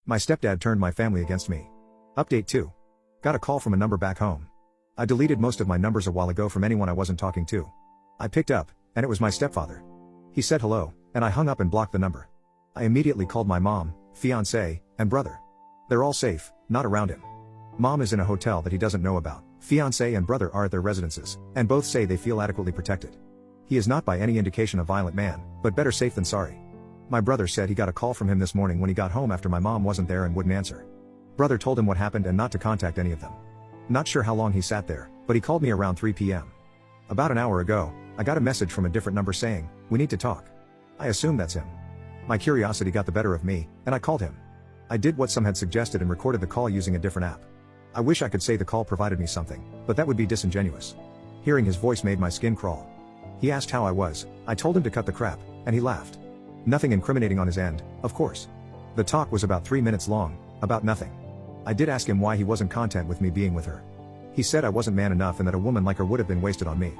My stepdad turned my family against me. Update 2. Got a call from a number back home. I deleted most of my numbers a while ago from anyone I wasn't talking to. I picked up, and it was my stepfather. He said hello, and I hung up and blocked the number. I immediately called my mom, fiancé, and brother. They're all safe, not around him. Mom is in a hotel that he doesn't know about. Fiancé and brother are at their residences, and both say they feel adequately protected. He is not by any indication a violent man, but better safe than sorry. My brother said he got a call from him this morning when he got home after my mom wasn't there and wouldn't answer. Brother told him what happened and not to contact any of them. Not sure how long he sat there, but he called me around 3 p.m. About an hour ago, I got a message from a different number saying, "We need to talk." I assumed that's him. My curiosity got the better of me, and I called him. I did what some had suggested and recorded the call using a different app. I wish I could say the call provided me something, but that would be disingenuous. Hearing his voice made my skin crawl. He asked how I was, I told him to cut the crap, and he laughed. Nothing incriminating on his end, of course. The talk was about 3 minutes long, about nothing. I did ask him why he wasn't content with me being with her. He said I wasn't man enough and that a woman like her would have been wasted on me.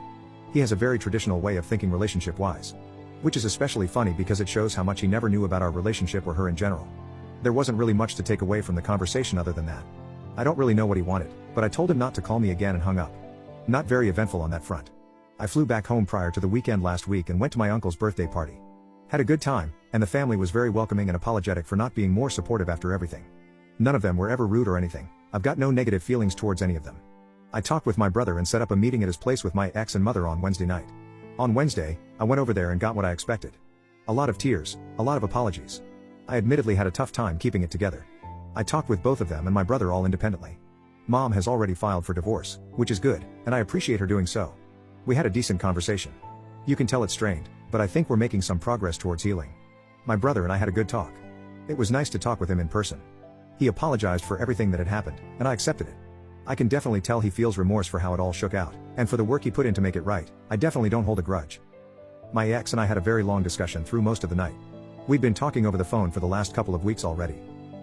He has a very traditional way of thinking relationship-wise. Which is especially funny because it shows how much he never knew about our relationship or her in general. There wasn't really much to take away from the conversation other than that. I don't really know what he wanted, but I told him not to call me again and hung up. Not very eventful on that front. I flew back home prior to the weekend last week and went to my uncle's birthday party. Had a good time, and the family was very welcoming and apologetic for not being more supportive after everything. None of them were ever rude or anything. I've got no negative feelings towards any of them. I talked with my brother and set up a meeting at his place with my ex and mother on Wednesday night. On Wednesday, I went over there and got what I expected. A lot of tears, a lot of apologies. I admittedly had a tough time keeping it together. I talked with both of them and my brother all independently. Mom has already filed for divorce, which is good, and I appreciate her doing so. We had a decent conversation. You can tell it's strained, but I think we're making some progress towards healing. My brother and I had a good talk. It was nice to talk with him in person. He apologized for everything that had happened, and I accepted it. I can definitely tell he feels remorse for how it all shook out, and for the work he put in to make it right. I definitely don't hold a grudge. My ex and I had a very long discussion through most of the night. We'd been talking over the phone for the last couple of weeks already.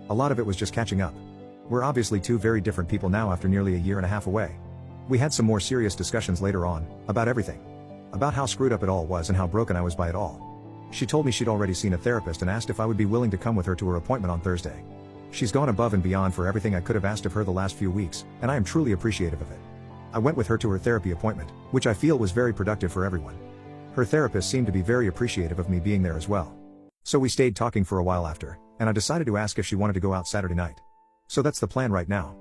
A lot of it was just catching up. We're obviously two very different people now after nearly a year and a half away. We had some more serious discussions later on, about everything. About how screwed up it all was and how broken I was by it all. She told me she'd already seen a therapist and asked if I would be willing to come with her to her appointment on Thursday. She's gone above and beyond for everything I could have asked of her the last few weeks, and I am truly appreciative of it. I went with her to her therapy appointment, which I feel was very productive for everyone. Her therapist seemed to be very appreciative of me being there as well. So we stayed talking for a while after, and I decided to ask if she wanted to go out Saturday night. So that's the plan right now.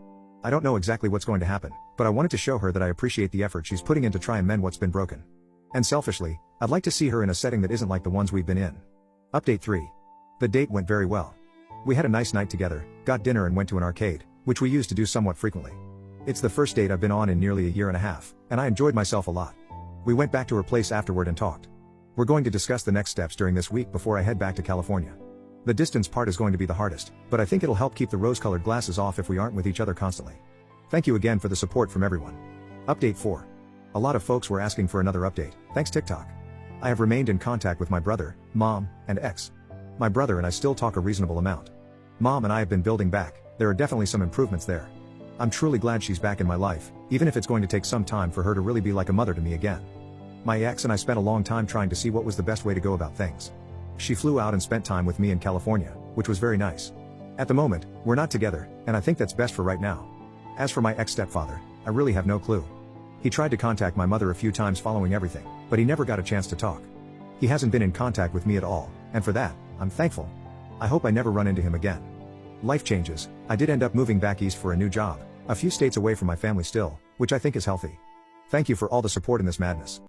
I don't know exactly what's going to happen, but I wanted to show her that I appreciate the effort she's putting in to try and mend what's been broken. And selfishly, I'd like to see her in a setting that isn't like the ones we've been in. Update 3. The date went very well. We had a nice night together, got dinner and went to an arcade, which we used to do somewhat frequently. It's the first date I've been on in nearly a year and a half, and I enjoyed myself a lot. We went back to her place afterward and talked. We're going to discuss the next steps during this week before I head back to California. The distance part is going to be the hardest, but I think it'll help keep the rose-colored glasses off if we aren't with each other constantly. Thank you again for the support from everyone. Update 4. A lot of folks were asking for another update, thanks TikTok. I have remained in contact with my brother, mom, and ex. My brother and I still talk a reasonable amount. Mom and I have been building back, there are definitely some improvements there. I'm truly glad she's back in my life, even if it's going to take some time for her to really be like a mother to me again. My ex and I spent a long time trying to see what was the best way to go about things. She flew out and spent time with me in California, which was very nice. At the moment, we're not together, and I think that's best for right now. As for my ex-stepfather, I really have no clue. He tried to contact my mother a few times following everything, but he never got a chance to talk. He hasn't been in contact with me at all, and for that, I'm thankful. I hope I never run into him again. Life changes. I did end up moving back east for a new job, a few states away from my family still, which I think is healthy. Thank you for all the support in this madness.